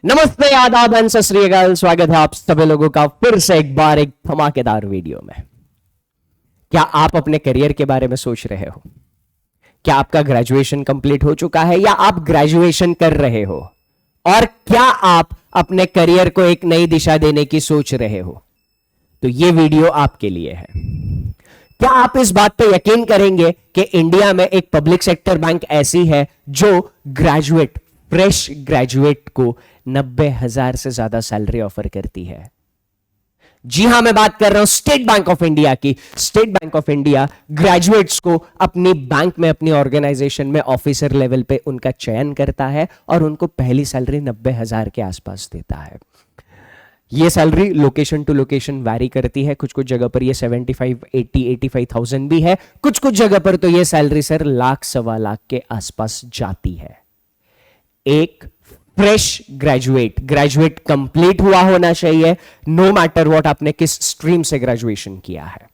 नमस्ते, आदाब, सत श्री अकाल। स्वागत है आप सभी लोगों का फिर से एक बार एक धमाकेदार वीडियो में। क्या आप अपने करियर के बारे में सोच रहे हो? क्या आपका ग्रेजुएशन कंप्लीट हो चुका है या आप ग्रेजुएशन कर रहे हो? और क्या आप अपने करियर को एक नई दिशा देने की सोच रहे हो? तो ये वीडियो आपके लिए है। क्या आप इस बात पे यकीन करेंगे कि इंडिया में एक पब्लिक सेक्टर बैंक ऐसी है जो फ्रेश ग्रेजुएट को 90,000 से ज्यादा सैलरी ऑफर करती है? जी हां, मैं बात कर रहा हूं स्टेट बैंक ऑफ इंडिया की। State bank of India graduates को अपनी बैंक में, अपनी ऑर्गेनाइजेशन में ऑफिसर लेवल पे उनका चयन करता है और उनको पहली सैलरी 90,000 के आसपास देता है। ये salary location to location vary करती है। कुछ कुछ जगह पर ये 75, 80, 85,000 भी है। कुछ कुछ जगह पर तो ये सैलरी सर लाख, सवा लाख के आसपास जाती है। एक फ्रेश ग्रेजुएट कंप्लीट हुआ होना चाहिए, नो मैटर व्हाट आपने किस स्ट्रीम से ग्रेजुएशन किया है।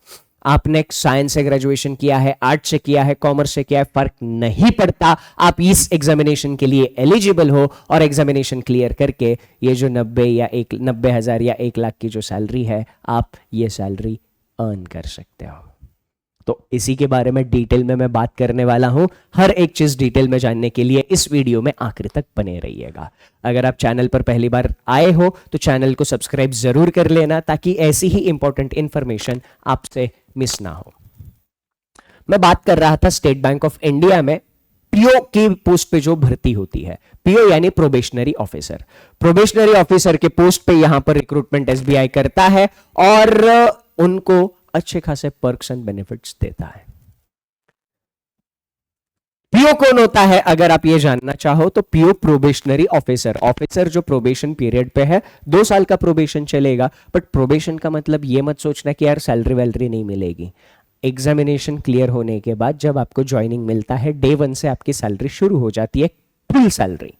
आपने साइंस से ग्रेजुएशन किया है, आर्ट से किया है, कॉमर्स से किया है, फर्क नहीं पड़ता। आप इस एग्जामिनेशन के लिए एलिजिबल हो और एग्जामिनेशन क्लियर करके ये जो 90,000 या 1 लाख की जो सैलरी है, आप ये सैलरी अर्न कर सकते हो। तो इसी के बारे में डिटेल में मैं बात करने वाला हूं। हर एक चीज डिटेल में जानने के लिए इस वीडियो में आखिर तक बने रहिएगा। अगर आप चैनल पर पहली बार आए हो तो चैनल को सब्सक्राइब जरूर कर लेना, ताकि ऐसी ही इंपॉर्टेंट इंफॉर्मेशन आपसे मिस ना हो। मैं बात कर रहा था स्टेट बैंक ऑफ इंडिया में पीओ की पोस्ट पे जो भर्ती होती है। पीओ यानी प्रोबेशनरी ऑफिसर। प्रोबेशनरी ऑफिसर के पोस्ट पे यहां पर रिक्रूटमेंट एसबीआई करता है और उनको अच्छे खासे पर्क्स एंड बेनिफिट्स देता है। पीओ कौन होता है अगर आप ये जानना चाहो तो पीओ प्रोबेशनरी ऑफिसर जो प्रोबेशन पीरियड पे है। 2 साल का प्रोबेशन चलेगा, बट प्रोबेशन का मतलब ये मत सोचना कि यार सैलरी वैलरी नहीं मिलेगी। एग्जामिनेशन क्लियर होने के बाद जब आपको ज्वाइनिंग मिलता है, डे 1 से आपकी सैलरी शुरू हो जाती है। फुल सैलरी,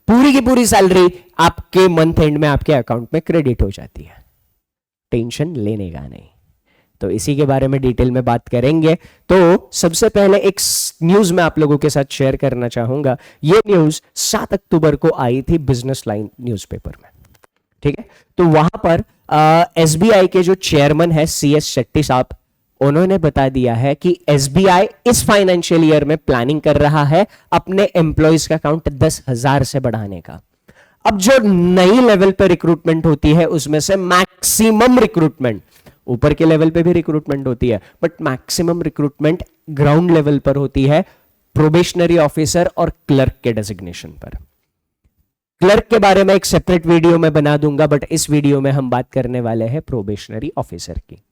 पूरी की पूरी सैलरी आपके मंथ एंड में आपके अकाउंट में क्रेडिट हो जाती है। टेंशन लेने का नहीं। तो इसी के बारे में डिटेल में बात करेंगे। तो सबसे पहले एक न्यूज मैं आप लोगों के साथ शेयर करना चाहूंगा। ये न्यूज 7 अक्टूबर को आई थी बिजनेस लाइन न्यूज़पेपर में। ठीक है, तो वहां पर एसबीआई के जो चेयरमैन है CS शेट्टी साहब, उन्होंने बता दिया है कि एसबीआई इस फाइनेंशियल ईयर में प्लानिंग कर रहा है अपने एम्प्लॉयज का काउंट 10,000 से बढ़ाने का। अब जो नई लेवल पर रिक्रूटमेंट होती है उसमें से मैक्सिमम रिक्रूटमेंट, ऊपर के लेवल पे भी रिक्रूटमेंट होती है, but maximum recruitment ground level पर होती है प्रोबेशनरी ऑफिसर और क्लर्क के डेजिग्नेशन पर। क्लर्क के बारे में एक सेपरेट वीडियो में बना दूंगा, बट इस वीडियो में हम बात करने वाले हैं प्रोबेशनरी ऑफिसर की,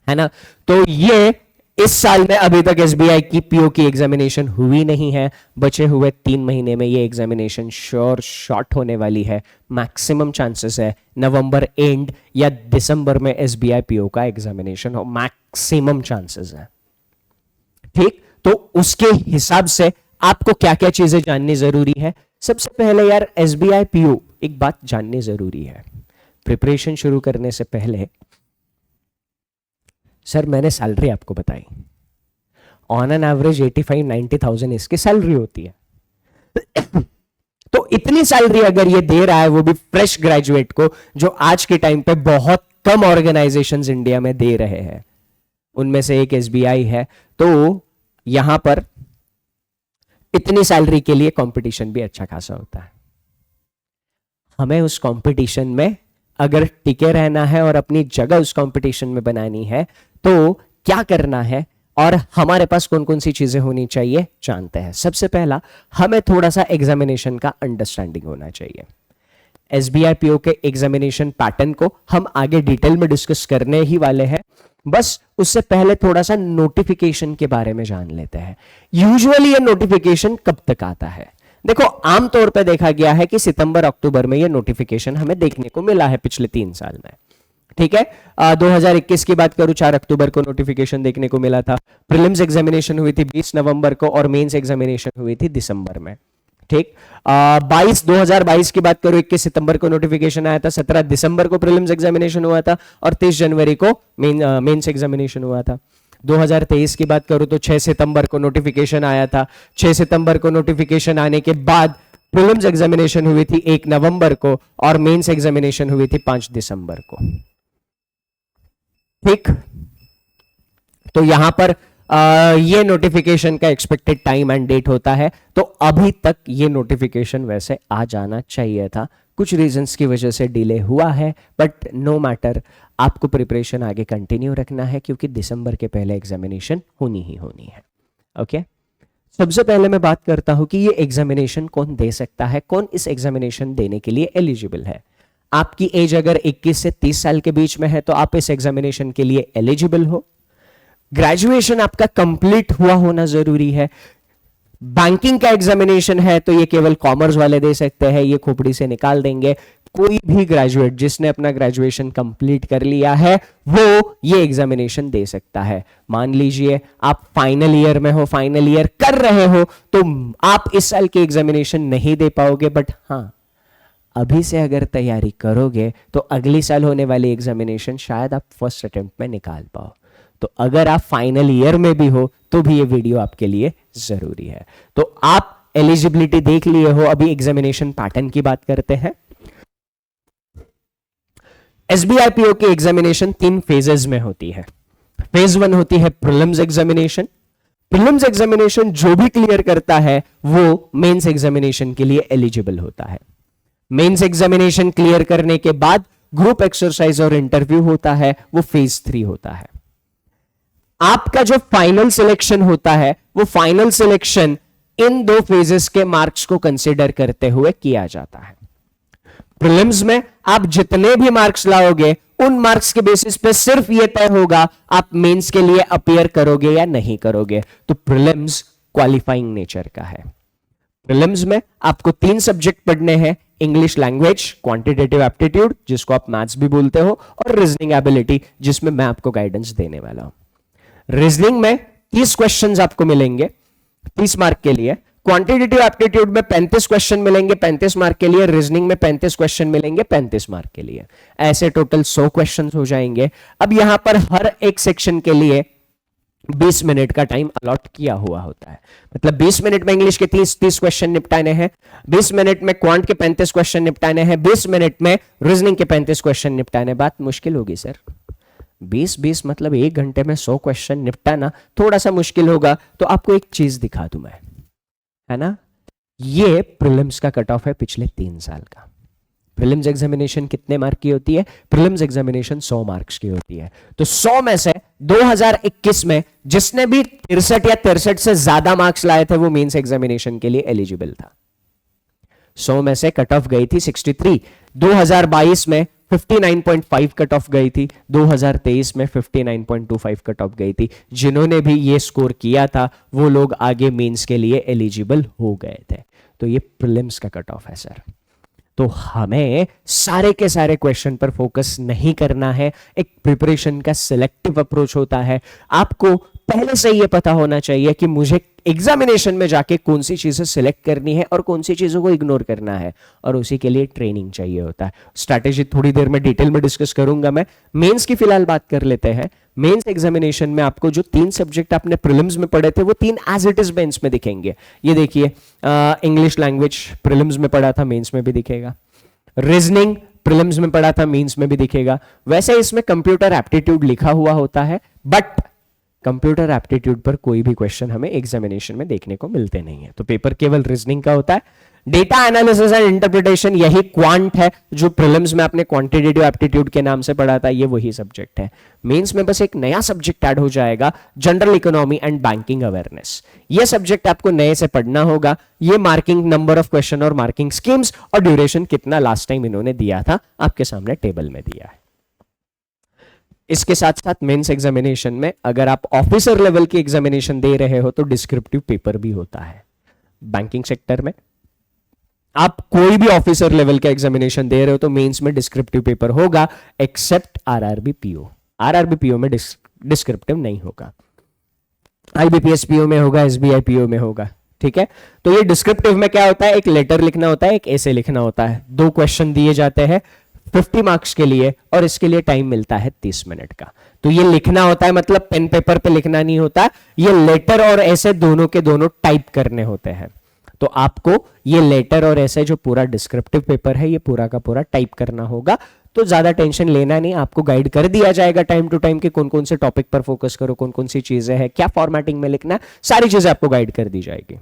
है ना। तो ये इस साल में अभी तक एसबीआई की पीओ की एग्जामिनेशन हुई नहीं है। बचे हुए 3 महीने में ये एग्जामिनेशन श्योर शॉर्ट होने वाली है। मैक्सिमम चांसेस है नवंबर एंड या दिसंबर में एसबीआई पीओ का एग्जामिनेशन हो, मैक्सिमम चांसेस है। ठीक, तो उसके हिसाब से आपको क्या क्या चीजें जाननी जरूरी है। सबसे पहले यार एसबीआई पीओ एक बात जाननी जरूरी है। प्रिपरेशन शुरू करने से पहले सर मैंने सैलरी आपको बताई, ऑन एन एवरेज 85-90,000 इसकी सैलरी होती है। तो इतनी सैलरी अगर ये दे रहा है, वो भी फ्रेश ग्रेजुएट को, जो आज के टाइम पे बहुत कम ऑर्गेनाइजेशंस इंडिया में दे रहे हैं, उनमें से एक एसबीआई है। तो यहां पर इतनी सैलरी के लिए कंपटीशन भी अच्छा खासा होता है। हमें उस कंपटीशन में अगर टिके रहना है और अपनी जगह उस कंपटीशन में बनानी है तो क्या करना है और हमारे पास कौन कौन सी चीजें होनी चाहिए जानते हैं। सबसे पहला, हमें थोड़ा सा एग्जामिनेशन का अंडरस्टैंडिंग होना चाहिए। एसबीआई पीओ के एग्जामिनेशन पैटर्न को हम आगे डिटेल में डिस्कस करने ही वाले हैं, बस उससे पहले थोड़ा सा नोटिफिकेशन के बारे में जान लेते हैं। यूजुअली ये नोटिफिकेशन कब तक आता है? देखो, आमतौर पर देखा गया है कि सितंबर अक्टूबर में ये नोटिफिकेशन हमें देखने को मिला है पिछले 3 साल में। ठीक है, 2021 की बात करूं, 4 अक्टूबर को नोटिफिकेशन देखने को मिला था। प्रीलिम्स एग्जामिनेशन हुई थी 20 नवंबर को और मेंस एग्जामिनेशन हुई थी दिसंबर में। ठीक, 2022 की बात करूं, 21 सितंबर को नोटिफिकेशन आया था, 17 दिसंबर को प्रीलिम्स एग्जामिनेशन हुआ था और 23 जनवरी को मेंस एग्जामिनेशन हुआ था। 2023 की बात करूं तो 6 सितंबर को नोटिफिकेशन आया था। 6 सितंबर को नोटिफिकेशन आने के बाद प्रीलिम्स एग्जामिनेशन हुई थी 1 नवंबर को और मेंस एग्जामिनेशन हुई थी 5 दिसंबर को। ठीक, तो यहां पर ये नोटिफिकेशन का एक्सपेक्टेड टाइम एंड डेट होता है। तो अभी तक ये नोटिफिकेशन वैसे आ जाना चाहिए था, कुछ रीजंस की वजह से डिले हुआ है, बट नो मैटर, आपको प्रिपरेशन आगे कंटिन्यू रखना है क्योंकि दिसंबर के पहले एग्जामिनेशन होनी ही होनी है। ओके, सबसे पहले मैं बात करता हूं कि ये एग्जामिनेशन कौन दे सकता है, कौन इस एग्जामिनेशन देने के लिए एलिजिबल है। आपकी एज अगर 21 से 30 साल के बीच में है तो आप इस एग्जामिनेशन के लिए एलिजिबल हो। ग्रेजुएशन आपका कंप्लीट हुआ होना जरूरी है। बैंकिंग का एग्जामिनेशन है तो ये केवल कॉमर्स वाले दे सकते हैं, ये खोपड़ी से निकाल देंगे। कोई भी ग्रेजुएट जिसने अपना ग्रेजुएशन कंप्लीट कर लिया है वो ये एग्जामिनेशन दे सकता है। मान लीजिए आप फाइनल ईयर में हो, फाइनल ईयर कर रहे हो, तो आप इस साल के एग्जामिनेशन नहीं दे पाओगे, बट हाँ अभी से अगर तैयारी करोगे तो अगली साल होने वाली एग्जामिनेशन शायद आप फर्स्ट अटेम्प्ट में निकाल पाओ। तो अगर आप फाइनल ईयर में भी हो तो भी ये वीडियो आपके लिए जरूरी है। तो आप एलिजिबिलिटी देख लिए हो, अभी एग्जामिनेशन पैटर्न की बात करते हैं। एसबीआई पीओ की एग्जामिनेशन 3 फेजेस में होती है। फेज 1 होती है प्रीलिम्स एग्जामिनेशन। प्रीलिम्स एग्जामिनेशन जो भी क्लियर करता है वो मेंस एग्जामिनेशन के लिए एलिजिबल होता है। मेंस एग्जामिनेशन क्लियर करने के बाद ग्रुप एक्सरसाइज और इंटरव्यू होता है, वो फेज 3 होता है। आपका जो फाइनल सिलेक्शन होता है वो फाइनल सिलेक्शन इन 2 फेजेस के मार्क्स को कंसीडर करते हुए किया जाता है। प्रीलिम्स में आप जितने भी मार्क्स लाओगे उन मार्क्स के बेसिस पे सिर्फ यह तय होगा आप मेंस के लिए अपीयर करोगे या नहीं करोगे। तो प्रीलिम्स क्वालिफाइंग नेचर का है। प्रीलिम्स में आपको 3 सब्जेक्ट पढ़ने हैं, इंग्लिश लैंग्वेज, क्वांटिटेटिव एप्टीट्यूड जिसको आप मैथ्स भी बोलते हो, और रीजनिंग एबिलिटी जिसमें मैं आपको गाइडेंस देने वाला हूं। रीजनिंग में 30 क्वेश्चंस आपको मिलेंगे 30 मार्क के लिए, क्वांटिटेटिव एप्टीट्यूड में 35 क्वेश्चन मिलेंगे 35 मार्क के लिए, रीजनिंग में 35 क्वेश्चन मिलेंगे 35 मार्क के लिए। ऐसे टोटल 100 क्वेश्चंस हो जाएंगे। अब यहां पर हर एक सेक्शन के लिए 20 मिनट का टाइम अलॉट किया हुआ होता है। मतलब 20 मिनट में इंग्लिश के 30 क्वेश्चन निपटाने हैं, 20 मिनट में क्वांट के 35 क्वेश्चन निपटाने हैं, 20 मिनट में रीजनिंग के 35 क्वेश्चन निपटाने। बात मुश्किल होगी सर, 20 मतलब 1 घंटे में 100 क्वेश्चन निपटाना थोड़ा सा मुश्किल होगा। तो आपको एक चीज दिखा दूं मैं, है ना, ये प्रीलिम्स का कट ऑफ है पिछले 3 साल का। प्रीलिम्स एग्जामिनेशन कितने मार्क की होती है? प्रीलिम्स एग्जामिनेशन 100 मार्क्स की होती है। तो 100 में से 2021 में जिसने भी 63 या 63 से ज्यादा मार्क्स लाए थे वो मेंस एग्जामिनेशन के लिए एलिजिबल था। 100 में से कट ऑफ गई थी 63, 2022 में 59.5 कट ऑफ गई थी, 2023 में 59.25 कट ऑफ गई थी। जिन्होंने भी ये स्कोर किया था वो लोग आगे मेंस के लिए एलिजिबल हो गए थे। तो ये प्रीलिम्स का कट ऑफ है सर। तो हमें सारे के सारे क्वेश्चन पर फोकस नहीं करना है, एक प्रिपरेशन का सिलेक्टिव अप्रोच होता है। आपको पहले से ये पता होना चाहिए कि मुझे एग्जामिनेशन में जाके कौन सी चीजें सिलेक्ट करनी है और कौन सी चीजों को इग्नोर करना है, और उसी के लिए ट्रेनिंग चाहिए होता है। स्ट्रैटेजी थोड़ी देर में डिटेल में डिस्कस करूंगा मैं। मेंस की फिलहाल बात कर लेते हैं। मेंस एग्जामिनेशन में आपको जो 3 सब्जेक्ट आपने प्रीलिम्स में पढ़े थे वो 3 एज इट इज मेंस में दिखेंगे। ये देखिए, इंग्लिश लैंग्वेज प्रीलिम्स में पढ़ा था, मेंस में भी दिखेगा। रीजनिंग प्रीलिम्स में पढ़ा था, मेंस में भी दिखेगा। वैसे इसमें कंप्यूटर एप्टीट्यूड लिखा हुआ होता है, बट कंप्यूटर एप्टीट्यूड पर कोई भी क्वेश्चन हमें एग्जामिनेशन में देखने को मिलते नहीं है। तो पेपर केवल रीजनिंग का होता है। डेटा एनालिसिस एंड इंटरप्रिटेशन यही क्वांट है जो प्रीलिम्स में आपने क्वांटिटेटिव एप्टीट्यूड के नाम से पढ़ा था, ये वही सब्जेक्ट है। मेंस में बस एक नया सब्जेक्ट ऐड हो जाएगा, general economy and banking awareness. ये सब्जेक्ट आपको नए से पढ़ना होगा। ये मार्किंग, नंबर ऑफ क्वेश्चन और मार्किंग स्कीम्स और ड्यूरेशन कितना लास्ट टाइम इन्होंने दिया था आपके सामने टेबल में दिया है। इसके साथ साथ मेंस एग्जामिनेशन में अगर आप ऑफिसर लेवल की एग्जामिनेशन दे रहे हो तो डिस्क्रिप्टिव पेपर भी होता है। बैंकिंग सेक्टर में आप कोई भी ऑफिसर लेवल का एग्जामिनेशन दे रहे हो तो मेंस में डिस्क्रिप्टिव पेपर होगा, except RRB PO. RRB PO में डिस्क्रिप्टिव नहीं होगा, आईबीपीएस पीओ में होगा, एसबीआई पीओ में होगा। ठीक है, तो ये डिस्क्रिप्टिव में क्या होता है, एक लेटर लिखना होता है, एक एसे लिखना होता है। 2 क्वेश्चन दिए जाते हैं 50 मार्क्स के लिए और इसके लिए टाइम मिलता है 30 मिनट का। तो ये लिखना होता है, मतलब पेन पेपर पे लिखना नहीं होता, ये लेटर और ऐसे दोनों के दोनों टाइप करने होते हैं। तो आपको ये लेटर और ऐसे जो पूरा डिस्क्रिप्टिव पेपर है ये पूरा का पूरा टाइप करना होगा। तो ज्यादा टेंशन लेना नहीं, आपको गाइड कर दिया जाएगा टाइम टू टाइम कि कौन कौन से टॉपिक पर फोकस करो, कौन कौन सी चीजें हैं, क्या फॉर्मेटिंग में लिखना है, सारी चीजें आपको गाइड कर दी जाएगी।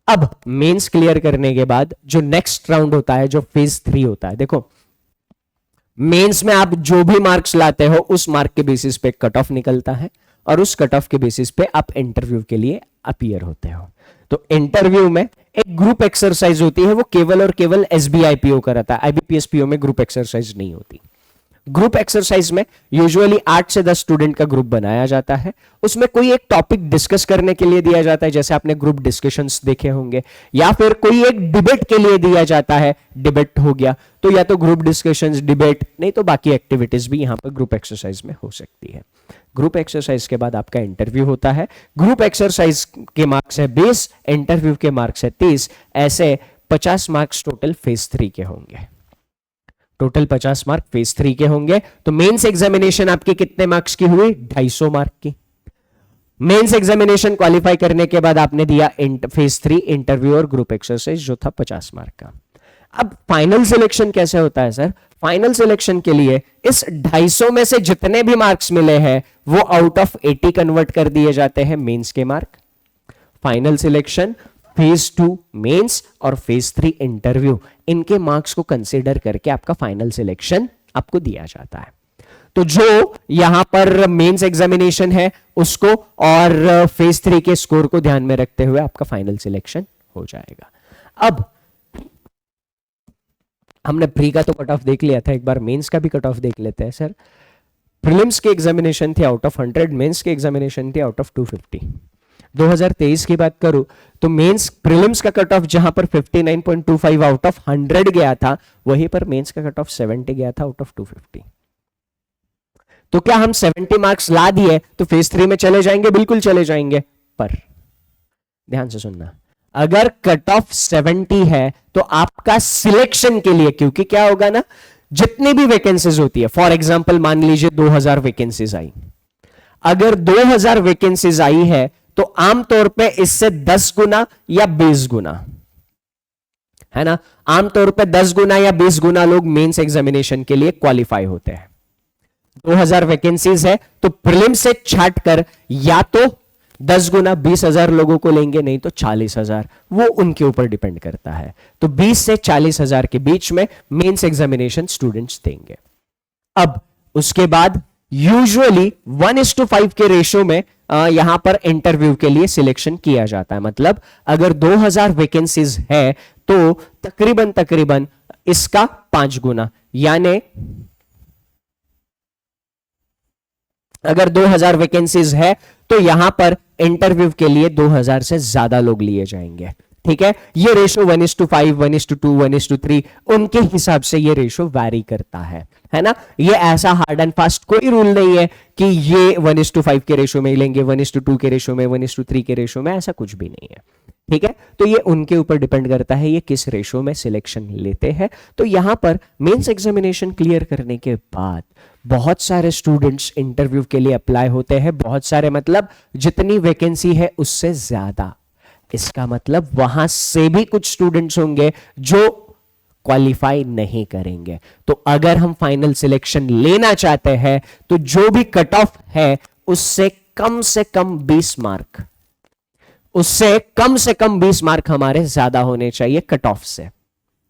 अब मेंस क्लियर करने के बाद जो नेक्स्ट राउंड होता है, जो फेज 3 होता है, देखो मेंस में आप जो भी मार्क्स लाते हो उस मार्क के बेसिस पे कट ऑफ निकलता है और उस कट ऑफ के बेसिस पे आप इंटरव्यू के लिए अपीयर होते हो। तो इंटरव्यू में एक ग्रुप एक्सरसाइज होती है, वो केवल और केवल एसबीआईपीओ का रहता है, आईबीपीएस में ग्रुप एक्सरसाइज नहीं होती। ग्रुप एक्सरसाइज में यूजुअली 8 से 10 स्टूडेंट का ग्रुप बनाया जाता है, उसमें कोई एक टॉपिक डिस्कस करने के लिए दिया जाता है, जैसे आपने ग्रुप डिस्कशंस देखे होंगे, या फिर कोई एक डिबेट के लिए दिया जाता है, डिबेट हो गया तो या तो ग्रुप डिस्कशंस, डिबेट, नहीं तो बाकी एक्टिविटीज भी यहां पर ग्रुप एक्सरसाइज में हो सकती है। ग्रुप एक्सरसाइज के बाद आपका इंटरव्यू होता है। ग्रुप एक्सरसाइज के मार्क्स है 20, इंटरव्यू के मार्क्स है 30, ऐसे 50 मार्क्स टोटल फेज 3 के होंगे। टोटल 50 मार्क फेज 3 के होंगे। तो मेंस एग्जामिनेशन आपकी कितने मार्क्स की हुई? 250 मार्क की। मेंस एग्जामिनेशन क्वालिफाई करने के बाद आपने दिया फेज 3 इंटरव्यू और ग्रुप एक्सरसाइज जो था 50 मार्क का। अब फाइनल सिलेक्शन कैसे होता है सर? फाइनल सिलेक्शन के लिए इस 250 में से जितने भी मार्क्स मिले हैं वो आउट ऑफ 80 कन्वर्ट कर दिए जाते हैं मेंस के mark. Final selection phase 2 mains और फेज 3 इंटरव्यू, इनके मार्क्स को कंसीडर करके आपका फाइनल सिलेक्शन आपको दिया जाता है। तो जो यहां पर मेंस एग्जामिनेशन है उसको और फेज 3 के स्कोर को ध्यान में रखते हुए आपका फाइनल सिलेक्शन हो जाएगा। अब हमने प्री का तो कट ऑफ देख लिया था, एक बार मेंस का भी कट ऑफ देख लेते हैं सर। प्रीलिम्स की एग्जामिनेशन थी आउट ऑफ 100, मेंस की एग्जामिनेशन थी आउट ऑफ 250। 2023 की बात करूं तो मेंस प्रीलिम्स का कट ऑफ जहां पर 59.25 आउट ऑफ 100 गया था, वहीं पर मेंस का कट ऑफ 70 गया था आउट ऑफ 250। तो क्या हम 70 मार्क्स ला दिए तो फेज 3 में चले जाएंगे? बिल्कुल चले जाएंगे, पर ध्यान से सुनना, अगर कट ऑफ 70 है तो आपका सिलेक्शन के लिए, क्योंकि क्या होगा ना, जितनी भी वैकेंसीज होती है, फॉर एग्जांपल मान लीजिए 2000 वैकेंसीज आई, अगर 2000 वैकेंसीज आई है तो आमतौर पे इससे 10 गुना या 20 गुना, है ना, आमतौर पे 10 गुना या 20 गुना लोग मेंस एग्जामिनेशन के लिए क्वालिफाई होते हैं। 2000 वैकेंसीज है तो प्रीलिम से छाट कर या तो 10 गुना 20,000 लोगों को लेंगे, नहीं तो 40,000, वो उनके ऊपर डिपेंड करता है। तो 20 से 40,000 के बीच में मेंस एग्जामिनेशन स्टूडेंट्स देंगे। अब उसके बाद यूजुअली 1:5 के रेशो में यहां पर इंटरव्यू के लिए सिलेक्शन किया जाता है। मतलब अगर 2000 वैकेंसीज है तो तकरीबन इसका 5 गुना, यानी अगर 2000 वैकेंसीज है तो यहां पर इंटरव्यू के लिए 2000 से ज्यादा लोग लिए जाएंगे। ठीक है, ये रेशो 1:5, 1:2, 1:3 उनके हिसाब से ये रेशो वैरी करता है ना। ये ऐसा हार्ड एंड फास्ट कोई रूल नहीं है कि ये 1:5 के रेशो में लेंगे, 1:2 के रेशो में, 1:3 के रेशो में, ऐसा कुछ भी नहीं है। ठीक है, तो ये उनके ऊपर डिपेंड करता है ये किस रेशो में सिलेक्शन लेते हैं। तो यहां पर मेंस एग्जामिनेशन क्लियर करने के बाद बहुत सारे स्टूडेंट्स इंटरव्यू के लिए अप्लाई होते हैं, बहुत सारे मतलब जितनी वैकेंसी है उससे ज्यादा। इसका मतलब वहां से भी कुछ स्टूडेंट्स होंगे जो क्वालिफाई नहीं करेंगे। तो अगर हम फाइनल सिलेक्शन लेना चाहते हैं तो जो भी कट ऑफ है उससे कम से कम 20 मार्क, उससे कम से कम 20 मार्क हमारे ज्यादा होने चाहिए कट ऑफ से।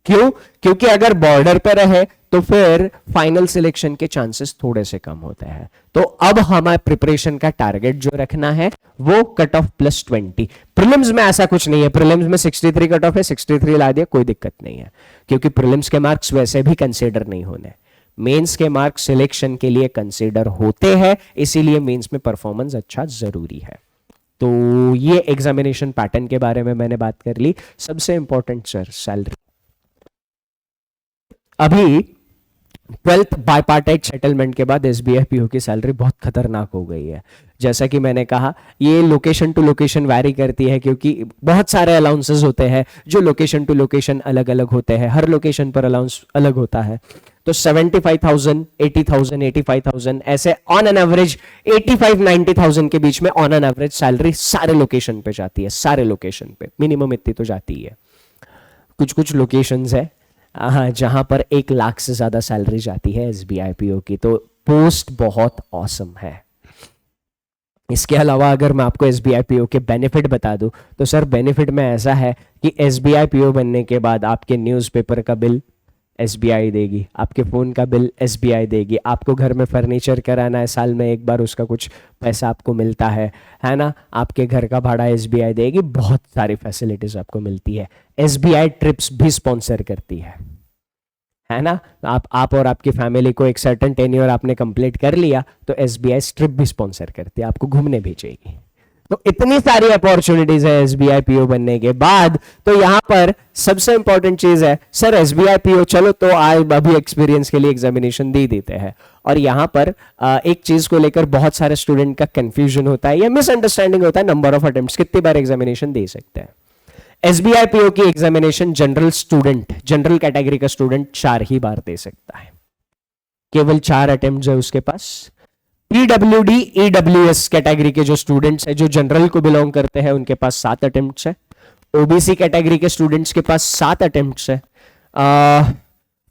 क्यों? क्योंकि अगर बॉर्डर पे रहे तो फिर फाइनल सिलेक्शन के चांसेस थोड़े से कम होते हैं। तो अब हमारे प्रिपरेशन का टारगेट जो रखना है वो कट ऑफ +20। प्रीलिम्स में ऐसा कुछ नहीं है, प्रीलिम्स में 63 कट ऑफ है, 63 ला दिया, कोई दिक्कत नहीं है, क्योंकि प्रीलिम्स के मार्क्स वैसे भी कंसीडर नहीं होने। मेंस के मार्क्स सिलेक्शन के लिए कंसीडर होते हैं, इसीलिए मेंस में परफॉर्मेंस अच्छा जरूरी है। तो ये एग्जामिनेशन पैटर्न के बारे में मैंने बात कर ली। सबसे इंपॉर्टेंट सर, सैलरी। अभी 12th बायपार्टाइट सेटलमेंट के बाद एसबीआईपीओ की सैलरी बहुत खतरनाक हो गई है। जैसा कि मैंने कहा, ये लोकेशन टू लोकेशन वैरी करती है, क्योंकि बहुत सारे अलाउंसेस होते हैं जो लोकेशन टू लोकेशन अलग अलग होते हैं, हर लोकेशन पर अलाउंस अलग होता है। तो 75,000, 80,000, 85,000 ऐसे ऑन एन एवरेज 85-90,000 के बीच में ऑन एन एवरेज सैलरी सारे लोकेशन पे जाती है, सारे लोकेशन पे मिनिमम इतनी तो जाती ही है। कुछ कुछ लोकेशंस है जहां पर 1 लाख से ज्यादा सैलरी जाती है एसबीआई पीओ की, तो पोस्ट बहुत ऑसम है। इसके अलावा अगर मैं आपको एसबीआई पीओ के बेनिफिट बता दूं तो सर बेनिफिट में ऐसा है कि एसबीआई पीओ बनने के बाद आपके न्यूज़पेपर का बिल एसबीआई देगी, आपके फ़ोन का बिल एसबीआई देगी, आपको घर में फर्नीचर कराना है साल में एक बार उसका कुछ पैसा आपको मिलता है ना, आपके घर का भाड़ा एसबीआई देगी, बहुत सारी फैसिलिटीज़ आपको मिलती है। एसबीआई ट्रिप्स भी स्पॉन्सर करती है ना, आप और आपकी फैमिली को एक सर्टेन टेन्योर आपने कंप्लीट कर लिया तो एसबीआई ट्रिप भी स्पॉन्सर करती है, आपको घूमने भेजेगी। तो इतनी सारी अपॉर्चुनिटीज है एसबीआई पीओ बनने के बाद। तो यहां पर सबसे इंपॉर्टेंट चीज है सर एसबीआई पीओ, चलो तो आज अभी एक्सपीरियंस के लिए एग्जामिनेशन दे देते हैं, और यहां पर एक चीज को लेकर बहुत सारे स्टूडेंट का कंफ्यूजन होता है या मिसअंडरस्टैंडिंग होता है, नंबर ऑफ अटेम्प्ट्स, कितनी बार एग्जामिनेशन दे सकते हैं। एसबीआई पीओ की examination general student, general category का स्टूडेंट 4 ही बार दे सकता है, केवल 4 अटेम्प्ट है उसके पास। पीडब्ल्यूडी ईडब्ल्यूएस कैटेगरी के जो स्टूडेंट्स हैं, जो जनरल को बिलोंग करते हैं, उनके पास 7 अटेम्प्ट्स है। ओबीसी कैटेगरी के स्टूडेंट्स के पास 7 अटेम्प्ट्स है।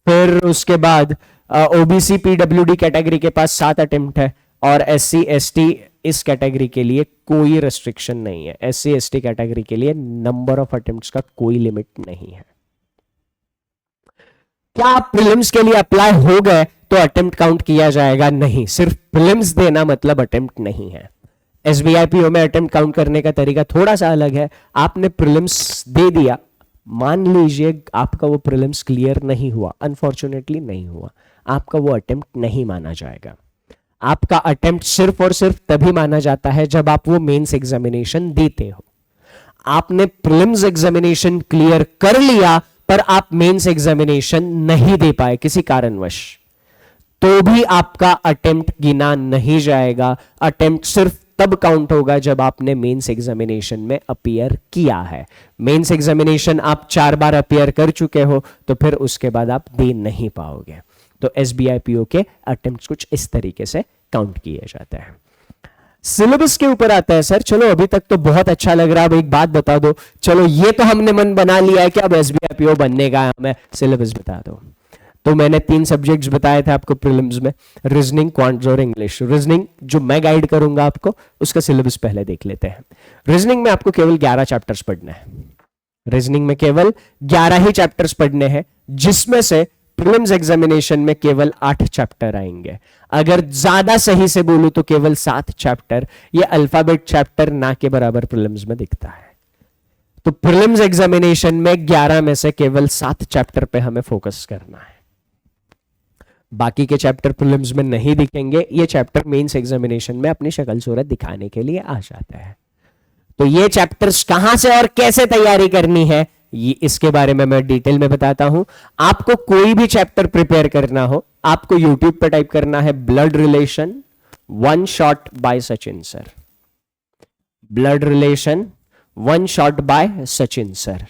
फिर उसके बाद ओबीसी पीडब्ल्यूडी कैटेगरी के पास 7 अटेम्प्ट है, और एससी एसटी इस कैटेगरी के लिए कोई रेस्ट्रिक्शन नहीं है। एससी एसटी कैटेगरी के लिए नंबर ऑफ अटेम्प्ट्स का कोई लिमिट नहीं है। क्या आप प्रीलिम्स के लिए अप्लाई हो गए तो अटेम्प्ट काउंट किया जाएगा? नहीं, सिर्फ प्रीलिम्स देना मतलब अटेम्प्ट नहीं है। एसबीआई पीओ में अटेम्प्ट काउंट करने का तरीका थोड़ा सा अलग है। आपने प्रीलिम्स दे दिया, मान लीजिए आपका वो प्रीलिम्स क्लियर नहीं हुआ, अनफॉर्चुनेटली नहीं हुआ, आपका वो अटेम्प्ट नहीं माना जाएगा। आपका अटेम्प्ट सिर्फ और सिर्फ तभी माना जाता है जब आप वो मेंस एग्जामिनेशन देते हो। आपने प्रीलिम्स एग्जामिनेशन क्लियर कर लिया पर आप मेंस एग्जामिनेशन नहीं दे पाए किसी कारणवश, तो भी आपका अटेम्प्ट गिना नहीं जाएगा। अटेम्प्ट सिर्फ तब काउंट होगा जब आपने मेंस एग्जामिनेशन में अपीयर किया है। मेंस एग्जामिनेशन आप 4 बार अपीयर कर चुके हो तो फिर उसके बाद आप दे नहीं पाओगे। तो एसबीआई पीओ के अटेम्प्ट कुछ इस तरीके से काउंट किए जाते हैं। सिलेबस के ऊपर आता है सर, चलो अभी तक तो बहुत अच्छा लग रहा है, अब एक बात बता दो, चलो ये तो हमने मन बना लिया है कि अब एसबीआई पीओ बनने का, हमें सिलेबस बता दो। तो मैंने 3 सब्जेक्ट्स बताए थे आपको प्रीलिम्स में, रीजनिंग, क्वांट्स और इंग्लिश। रीजनिंग जो मैं गाइड करूंगा आपको, उसका सिलेबस पहले देख लेते हैं। रीजनिंग में आपको केवल 11 चैप्टर्स पढ़ने हैं। रीजनिंग में केवल 11 ही चैप्टर्स पढ़ने हैं, जिसमें से प्रीलिम्स एग्जामिनेशन में केवल 8 चैप्टर आएंगे। अगर ज्यादा सही से बोलूं तो केवल 7 चैप्टर। ये अल्फाबेट चैप्टर ना के बराबर प्रीलिम्स में दिखता है। तो प्रीलिम्स एग्जामिनेशन में 11 में से केवल 7 चैप्टर पे हमें फोकस करना है। बाकी के चैप्टर प्रीलिम्स में नहीं दिखेंगे, ये चैप्टर मेंस एग्जामिनेशन में अपनी शक्ल सूरत दिखाने के लिए आ जाता है। तो ये चैप्टर्स कहां से और कैसे तैयारी करनी है, ये इसके बारे में मैं डिटेल में बताता हूं। आपको कोई भी चैप्टर प्रिपेयर करना हो, आपको यूट्यूब पे टाइप करना है blood relation 1 shot bye Sachin sir. Blood relation 1 shot bye Sachin sir,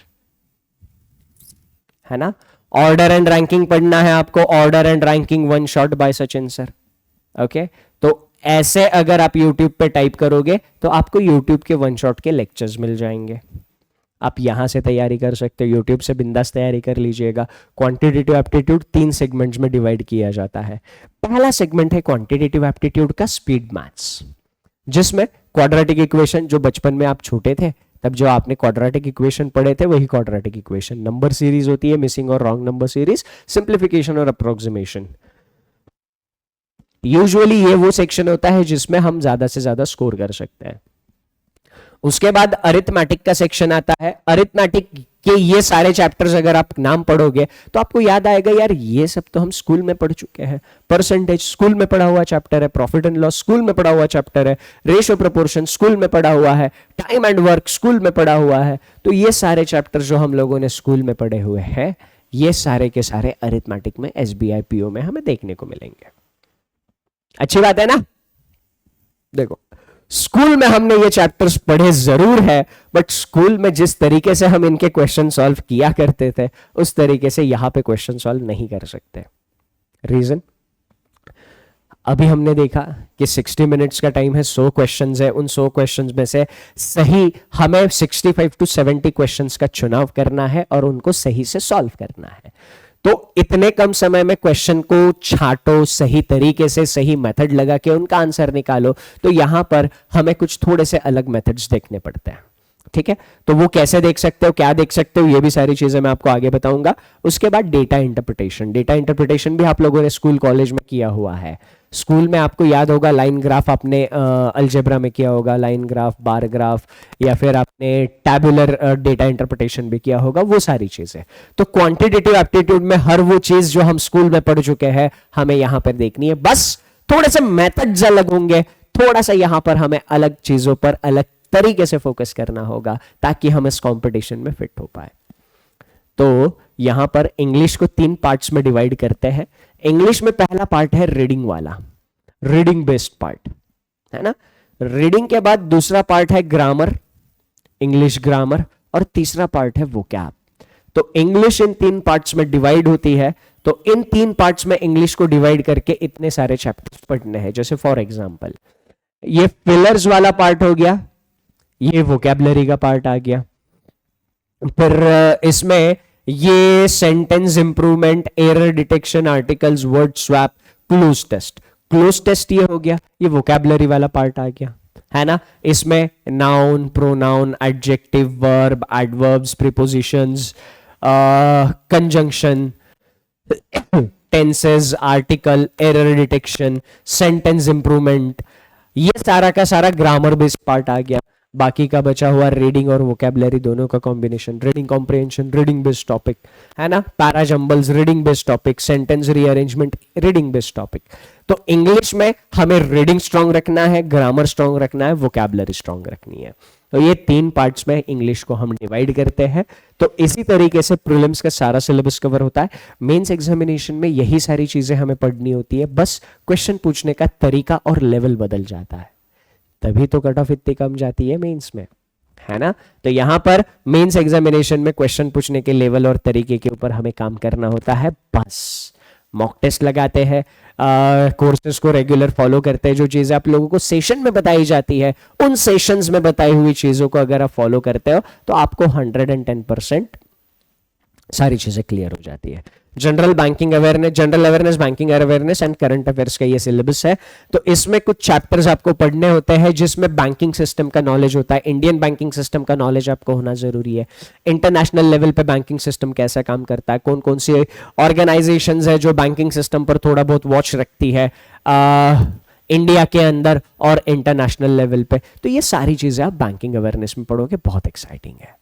है ना। ऑर्डर एंड रैंकिंग पढ़ना है आपको, order and ranking 1 shot bye Sachin sir. Okay, तो ऐसे अगर आप YouTube पे टाइप करोगे तो आपको YouTube के 1 शॉट के लेक्चर्स मिल जाएंगे। आप यहां से तैयारी कर सकते हो, YouTube से बिंदास तैयारी कर लीजिएगा। क्वांटिटेटिव एप्टीट्यूड 3 सेगमेंट्स में डिवाइड किया जाता है। पहला सेगमेंट है क्वांटिटेटिव एप्टीट्यूड का स्पीड मैथ्स, जिसमें क्वाड्रेटिक इक्वेशन, जो बचपन में आप छोटे थे तब जो आपने क्वाड्रेटिक इक्वेशन पढ़े थे वही क्वाड्रेटिक इक्वेशन, नंबर सीरीज होती है, मिसिंग और रॉन्ग नंबर सीरीज, सिंप्लीफिकेशन और अप्रोक्सीमेशन। यूजुअली ये वो सेक्शन होता है जिसमें हम ज्यादा से ज्यादा स्कोर कर सकते हैं। उसके बाद अरिथमेटिक का सेक्शन आता है। अरिथमेटिक के ये सारे चैप्टर्स अगर आप नाम पढ़ोगे तो आपको याद आएगा, यार ये सब तो हम स्कूल में पढ़ चुके हैं। परसेंटेज स्कूल में पढ़ा हुआ चैप्टर है, प्रॉफिट एंड लॉस स्कूल में पढ़ा हुआ चैप्टर है, रेशियो प्रोपोर्शन स्कूल में पढ़ा हुआ है, टाइम एंड वर्क स्कूल में पढ़ा हुआ है। तो ये सारे चैप्टर जो हम लोगों ने स्कूल में पढ़े हुए हैं, ये सारे के सारे अरिथमेटिक में एसबीआई पीओ में हमें देखने को मिलेंगे। अच्छी बात है ना। देखो, स्कूल में हमने ये चैप्टर्स पढ़े जरूर है, बट स्कूल में जिस तरीके से हम इनके क्वेश्चन सॉल्व किया करते थे उस तरीके से यहां पे क्वेश्चन सॉल्व नहीं कर सकते। रीजन, अभी हमने देखा कि 60 मिनट्स का टाइम है, 100 क्वेश्चंस है, उन 100 क्वेश्चंस में से सही हमें 65 टू 70 क्वेश्चंस का चुनाव करना है और उनको सही से सॉल्व करना है। तो इतने कम समय में क्वेश्चन को छांटो, सही तरीके से सही मेथड लगा के उनका आंसर निकालो, तो यहां पर हमें कुछ थोड़े से अलग मेथड्स देखने पड़ते हैं। ठीक है, तो वो कैसे देख सकते हो, क्या देख सकते हो, ये भी सारी चीजें मैं आपको आगे बताऊंगा। उसके बाद डेटा इंटरप्रिटेशन, डेटा इंटरप्रिटेशन भी आप लोगों ने स्कूल कॉलेज में किया हुआ है। स्कूल में आपको याद होगा लाइन ग्राफ आपने अलजेब्रा में किया होगा, लाइन ग्राफ, बार ग्राफ, या फिर आपने टैबुलर डेटा इंटरप्रिटेशन भी किया होगा, वो सारी चीजें। तो क्वांटिटेटिव एप्टीट्यूड में हर वो चीज जो हम स्कूल में पढ़ चुके हैं हमें यहां पर देखनी है, बस थोड़े से मेथड्स अलग होंगे, थोड़ा सा यहां पर हमें अलग चीजों पर अलग तरीके से फोकस करना होगा ताकि हम इस कंपटीशन में फिट हो पाए। तो यहां पर इंग्लिश को 3 पार्ट्स में डिवाइड करते हैं। इंग्लिश में पहला पार्ट है रीडिंग वाला, रीडिंग बेस्ड पार्ट है ना। रीडिंग के बाद दूसरा पार्ट है ग्रामर, इंग्लिश ग्रामर, और तीसरा पार्ट है वोकैब। तो इंग्लिश इन 3 पार्ट्स में डिवाइड होती है। तो इन 3 पार्ट्स में इंग्लिश को डिवाइड करके इतने सारे चैप्टर्स पढ़ने हैं। जैसे फॉर एग्जांपल ये फिलर्स वाला पार्ट हो गया, ये वोकैबुलरी का पार्ट आ गया, फिर इसमें ये sentence improvement, error detection, articles, word swap, cloze test. Cloze test ये हो गया, ये वोकैबुलरी वाला पार्ट आ गया, है ना। इसमें noun, pronoun, adjective, verb, adverbs, prepositions, conjunction, tenses, article, error detection, sentence improvement, ये सारा का सारा ग्रामर बेस्ड पार्ट आ गया। बाकी का बचा हुआ रीडिंग और वोकैबुलरी दोनों का combination, reading comprehension, reading based topic, है ना, parajumbles, reading based topic, sentence rearrangement, reading based topic. तो इंग्लिश में हमें रीडिंग स्ट्रांग रखना है, ग्रामर स्ट्रांग रखना है, वोकैबुलरी स्ट्रांग रखनी है। तो ये 3 पार्ट्स में इंग्लिश को हम डिवाइड करते हैं। तो इसी तरीके से प्रीलिम्स का सारा सिलेबस कवर होता है। मेंस एग्जामिनेशन में यही सारी चीजें हमें पढ़नी होती है, बस क्वेश्चन पूछने का तरीका और लेवल बदल जाता है, तभी तो कट ऑफ इतनी कम जाती है मेंस में, है ना। तो यहां पर मेंस एग्जामिनेशन में क्वेश्चन पूछने के लेवल और तरीके के ऊपर हमें काम करना होता है। बस मॉक टेस्ट लगाते हैं, कोर्सेज को रेगुलर फॉलो करते हैं, जो चीजें आप लोगों को सेशन में बताई जाती है उन सेशंस में बताई हुई चीजों को अगर आप फॉलो करते हो तो आपको 110% सारी चीजें क्लियर हो जाती है। General banking awareness, general awareness, banking awareness and current affairs का ये सिलेबस है। तो इसमें कुछ चैप्टर्स आपको पढ़ने होते हैं जिसमें बैंकिंग सिस्टम का नॉलेज होता है, इंडियन बैंकिंग सिस्टम का नॉलेज आपको होना जरूरी है, इंटरनेशनल लेवल पे बैंकिंग सिस्टम कैसा काम करता है, कौन कौन सी ऑर्गेनाइजेशंस है जो बैंकिंग सिस्टम पर थोड़ा बहुत वॉच रखती है इंडिया के अंदर और इंटरनेशनल लेवल पे। तो ये सारी चीजें आप बैंकिंग अवेयरनेस में पढ़ोगे, बहुत एक्साइटिंग है।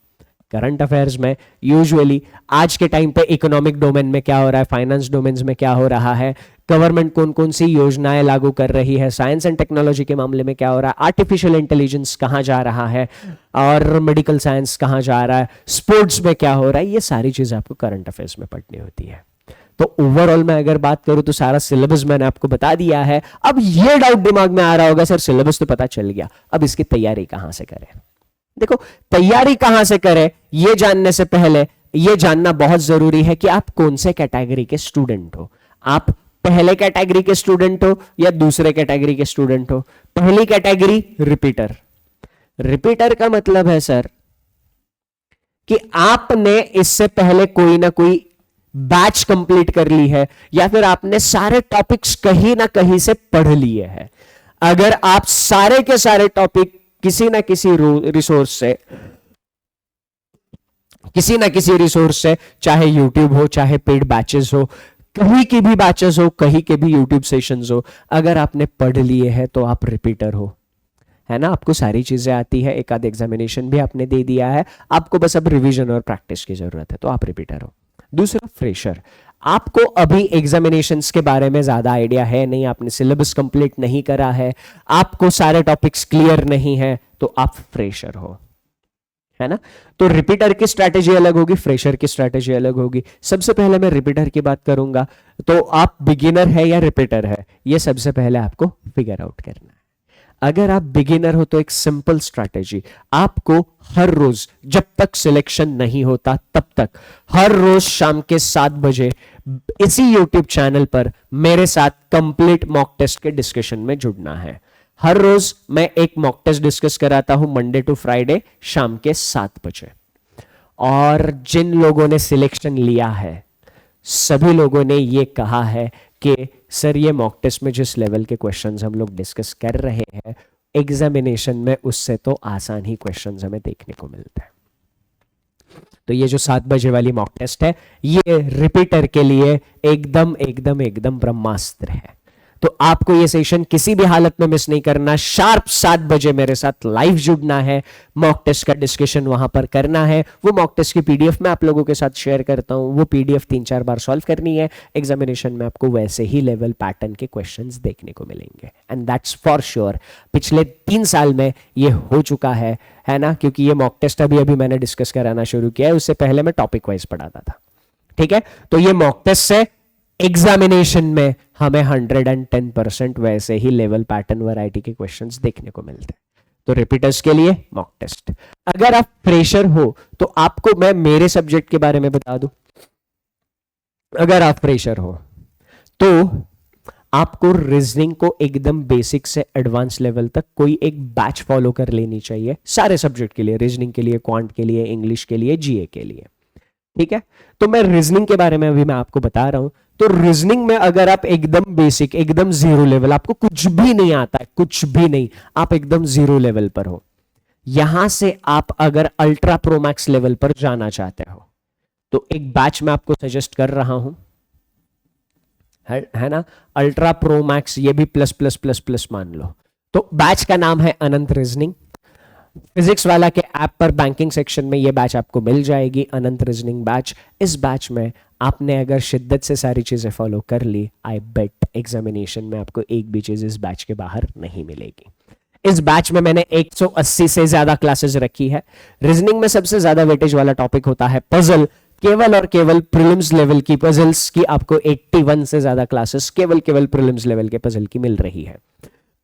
करंट अफेयर्स में यूजुअली आज के टाइम पे इकोनॉमिक डोमेन में क्या हो रहा है, फाइनेंस डोमेन्स में क्या हो रहा है, गवर्नमेंट कौन कौन सी योजनाएं लागू कर रही है, साइंस एंड टेक्नोलॉजी के मामले में क्या हो रहा है, आर्टिफिशियल इंटेलिजेंस कहाँ जा रहा है, और मेडिकल साइंस कहाँ जा रहा है, स्पोर्ट्स में क्या हो रहा है, ये सारी चीजें आपको करंट अफेयर्स में पढ़नी होती है। तो ओवरऑल मैं अगर बात करूं तो सारा सिलेबस मैंने आपको बता दिया है। अब ये डाउट दिमाग में आ रहा होगा, सर सिलेबस तो पता चल गया, अब इसकी तैयारी कहां से करें। देखो, तैयारी कहां से करें ये जानने से पहले ये जानना बहुत जरूरी है कि आप कौन से कैटेगरी के स्टूडेंट हो। आप पहले कैटेगरी के स्टूडेंट हो या दूसरे कैटेगरी के स्टूडेंट हो। पहली कैटेगरी रिपीटर। रिपीटर का मतलब है सर कि आपने इससे पहले कोई ना कोई बैच कंप्लीट कर ली है या फिर आपने सारे टॉपिक्स कहीं ना कहीं से पढ़ लिए हैं। अगर आप सारे के सारे टॉपिक किसी ना किसी रिसोर्स से चाहे यूट्यूब हो, चाहे पेड बैचेस हो, कहीं की भी बैचेस हो, कहीं के भी यूट्यूब सेशंस हो, अगर आपने पढ़ लिए हैं तो आप रिपीटर हो, है ना। आपको सारी चीजें आती है, एक आध एग्जामिनेशन भी आपने दे दिया है, आपको बस अब रिवीजन और प्रैक्टिस की जरूरत है, तो आप रिपीटर हो। दूसरा फ्रेशर। आपको अभी एग्जामिनेशंस के बारे में ज्यादा आइडिया है नहीं, आपने सिलेबस कंप्लीट नहीं करा है, आपको सारे टॉपिक्स क्लियर नहीं है, तो आप फ्रेशर हो, है ना। तो रिपीटर की स्ट्रैटेजी अलग होगी, फ्रेशर की स्ट्रैटेजी अलग होगी। सबसे पहले मैं रिपीटर की बात करूंगा। तो आप बिगिनर है या रिपीटर है, ये सबसे पहले आपको फिगर आउट करना है। अगर आप बिगिनर हो तो एक सिंपल स्ट्रैटेजी, आपको हर रोज जब तक सिलेक्शन नहीं होता तब तक हर रोज शाम के 7 बजे इसी यूट्यूब चैनल पर मेरे साथ कंप्लीट मॉक टेस्ट के डिस्कशन में जुड़ना है। हर रोज मैं एक मॉक टेस्ट डिस्कस कराता हूं मंडे टू फ्राइडे शाम के 7 बजे। और जिन लोगों ने सिलेक्शन लिया है सभी लोगों ने ये कहा है कि सर ये मॉक टेस्ट में जिस लेवल के क्वेश्चंस हम लोग डिस्कस कर रहे हैं एग्जामिनेशन में उससे तो आसान ही क्वेश्चंस हमें देखने को मिलते हैं। तो ये जो 7 बजे वाली मॉक टेस्ट है ये रिपीटर के लिए एकदम एकदम एकदम ब्रह्मास्त्र है। तो आपको ये सेशन किसी भी हालत में मिस नहीं करना। शार्प 7 बजे मेरे साथ लाइव जुड़ना है, मॉक टेस्ट का डिस्कशन वहां पर करना है। वो मॉक टेस्ट की पीडीएफ मैं आप लोगों के साथ शेयर करता हूं, वो पीडीएफ 3-4 बार सॉल्व करनी है। एग्जामिनेशन में आपको वैसे ही लेवल पैटर्न के क्वेश्चंस देखने को मिलेंगे एंड दैट्स फॉर श्योर। पिछले 3 साल में ये हो चुका है ना, क्योंकि ये मॉक टेस्ट अभी अभी मैंने डिस्कस कराना शुरू किया है, उससे पहले मैं टॉपिक वाइज पढ़ाता था। ठीक है, तो ये मॉक टेस्ट से एग्जामिनेशन में हमें 110% वैसे ही लेवल पैटर्न वैरायटी के क्वेश्चंस देखने को मिलते हैं। तो रिपीटर्स के लिए मॉक टेस्ट। अगर आप फ्रेशर हो तो आपको मैं मेरे सब्जेक्ट के बारे में बता दूं। अगर आप फ्रेशर हो तो आपको रीजनिंग को एकदम बेसिक से एडवांस लेवल तक कोई एक बैच फॉलो कर लेनी चाहिए सारे सब्जेक्ट के लिए, रीजनिंग के लिए, क्वांट के लिए, इंग्लिश के लिए, जीए के लिए। ठीक है, तो मैं रीजनिंग के बारे में अभी मैं आपको बता रहा हूं। तो रीजनिंग में अगर आप एकदम बेसिक, एकदम जीरो लेवल, आपको कुछ भी नहीं आता है, कुछ भी नहीं, आप एकदम जीरो लेवल पर हो, यहां से आप अगर अल्ट्रा प्रो मैक्स लेवल पर जाना चाहते हो तो एक बैच मैं आपको सजेस्ट कर रहा हूं, है ना, अल्ट्रा प्रो मैक्स, ये भी प्लस प्लस प्लस प्लस मान लो। तो बैच का नाम है अनंत रीजनिंग। फिजिक्स वाला के ऐप पर बैंकिंग सेक्शन में ये बैच आपको मिल जाएगी, अनंत रीजनिंग बैच। इस बैच में आपने अगर शिद्दत से सारी चीजें फॉलो कर ली, आई बेट एग्जामिनेशन में आपको एक भी चीज इस बैच के बाहर नहीं मिलेगी। इस बैच में मैंने 180 से ज्यादा क्लासेस रखी है। रीजनिंग में सबसे ज्यादा वेटेज वाला टॉपिक होता है पजल। केवल और केवल प्रीलिम्स लेवल की पजल्स की आपको 81 से ज्यादा क्लासेस केवल प्रीलिम्स लेवल के पजल की मिल रही है।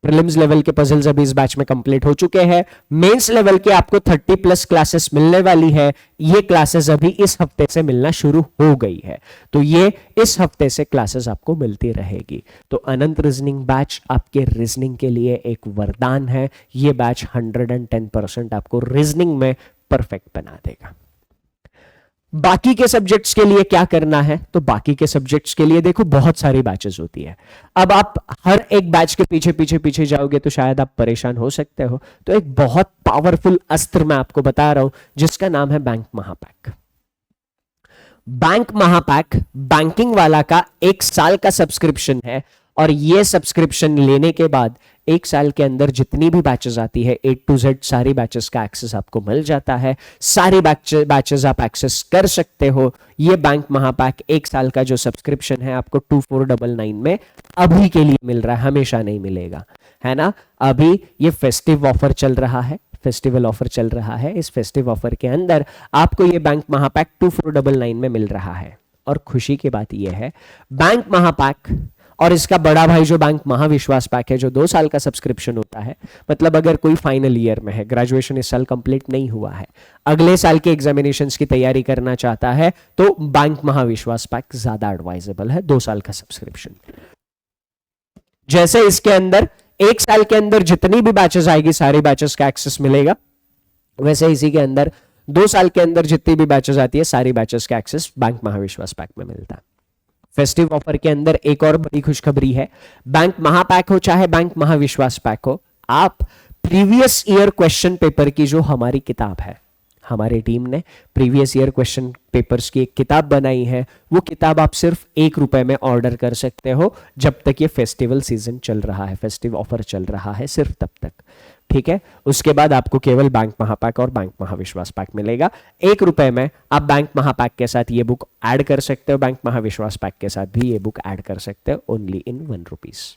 प्रीलिम्स लेवल के पजल्स अभी इस बैच में कंप्लीट हो चुके हैं। मेंस लेवल के आपको 30+ क्लासेस मिलने वाली है। ये क्लासेस अभी इस हफ्ते से मिलना शुरू हो गई है, तो ये इस हफ्ते से क्लासेस आपको मिलती रहेगी। तो अनंत रीजनिंग बैच आपके रीजनिंग के लिए एक वरदान है। ये बैच 110% आपको रीजनिंग में परफेक्ट बना देगा। बाकी के सब्जेक्ट्स के लिए क्या करना है, तो बाकी के सब्जेक्ट्स के लिए देखो बहुत सारी बैचेस होती है। अब आप हर एक बैच के पीछे पीछे पीछे जाओगे तो शायद आप परेशान हो सकते हो। तो एक बहुत पावरफुल अस्त्र मैं आपको बता रहा हूं जिसका नाम है बैंक महापैक। बैंक महापैक बैंकिंग वाला का 1 साल का सब्सक्रिप्शन है और ये सब्सक्रिप्शन लेने के बाद 1 साल के अंदर जितनी भी बैचेस आती है A to Z सारी बैचेस का एक्सेस आपको मिल जाता है। सारी बैचेस आप एक्सेस कर सकते हो। ये बैंक महापैक 1 साल का जो सब्सक्रिप्शन है आपको 2499 में अभी के लिए मिल रहा है, हमेशा नहीं मिलेगा, है ना। अभी ये फेस्टिव ऑफर चल रहा है, फेस्टिवल ऑफर चल रहा है। इस फेस्टिव ऑफर के अंदर आपको ये बैंक महापैक 2499 में मिल रहा है। और खुशी की बात यह है बैंक महापैक और इसका बड़ा भाई जो बैंक महाविश्वास पैक है जो 2 साल का सब्सक्रिप्शन होता है, मतलब अगर कोई फाइनल ईयर में है, ग्रेजुएशन इस साल कंप्लीट नहीं हुआ है, अगले साल के एग्जामिनेशंस की तैयारी करना चाहता है, तो बैंक महाविश्वास पैक ज्यादा एडवाइजेबल है। 2 साल का सब्सक्रिप्शन, जैसे इसके अंदर 1 साल के अंदर जितनी भी बैचेस आएगी सारी बैचेस का एक्सेस मिलेगा, वैसे इसी के अंदर 2 साल के अंदर जितनी भी बैचेस आती है सारी बैचेस का एक्सेस बैंक महाविश्वास पैक में मिलता है। फेस्टिव ऑफर के अंदर एक और बड़ी खुशखबरी है, बैंक महापैक हो चाहे बैंक महाविश्वास पैक हो, आप प्रीवियस ईयर क्वेश्चन पेपर की जो हमारी किताब है, हमारी टीम ने प्रीवियस ईयर क्वेश्चन पेपर्स की एक किताब बनाई है, वो किताब आप सिर्फ ₹1 में ऑर्डर कर सकते हो जब तक ये फेस्टिवल सीजन चल रहा है, फेस्टिव ऑफर चल रहा है, सिर्फ तब तक। ठीक है, उसके बाद आपको केवल बैंक महापैक और बैंक महाविश्वास पैक मिलेगा। ₹1 में आप बैंक महापैक के साथ ये बुक ऐड कर सकते हो, बैंक महाविश्वास पैक के साथ भी ये बुक ऐड कर सकते हो, ओनली इन ₹1।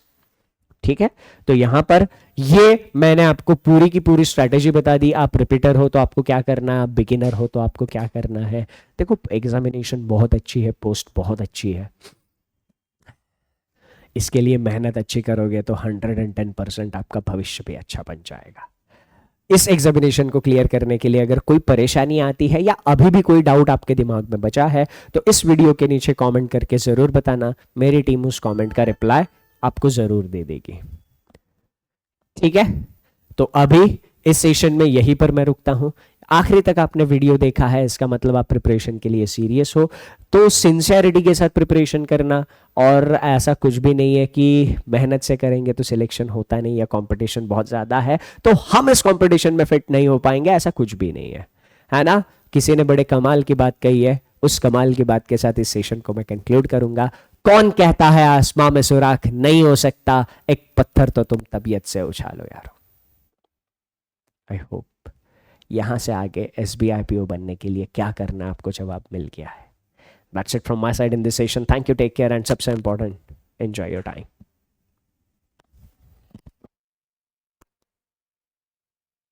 ठीक है, तो यहां पर ये मैंने आपको पूरी की पूरी स्ट्रैटेजी बता दी। आप रिपीटर हो तो आपको क्या करना है, आप बिगिनर हो तो आपको क्या करना है। देखो एग्जामिनेशन बहुत अच्छी है, पोस्ट बहुत अच्छी है, इसके लिए मेहनत अच्छी करोगे तो 110% आपका भविष्य भी अच्छा बन जाएगा। इस एग्जामिनेशन को क्लियर करने के लिए अगर कोई परेशानी आती है या अभी भी कोई डाउट आपके दिमाग में बचा है तो इस वीडियो के नीचे कमेंट करके जरूर बताना, मेरी टीम उस कमेंट का रिप्लाई आपको जरूर दे देगी। ठीक है, तो अभी इस सेशन में यहीं पर मैं रुकता हूं। आखिरी तक आपने वीडियो देखा है, इसका मतलब आप प्रिपरेशन के लिए सीरियस हो। तो सिंसियरिटी के साथ प्रिपरेशन करना, और ऐसा कुछ भी नहीं है कि मेहनत से करेंगे तो सिलेक्शन होता नहीं, या कंपटीशन बहुत ज़्यादा है तो हम इस कंपटीशन में फिट नहीं हो पाएंगे, ऐसा कुछ भी नहीं है ना। किसी ने बड़े कमाल की बात कही है, उस कमाल की बात के साथ इस सेशन को मैं कंक्लूड करूंगा। कौन कहता है आसमां में सुराख नहीं हो सकता, एक पत्थर तो तुम तबीयत से उछालो यारो। आई होप यहां से आगे SBI PO बनने के लिए क्या करना है आपको जवाब मिल गया है। That's it from my side in this session. Thank you, take care, and सबसे important, enjoy your time.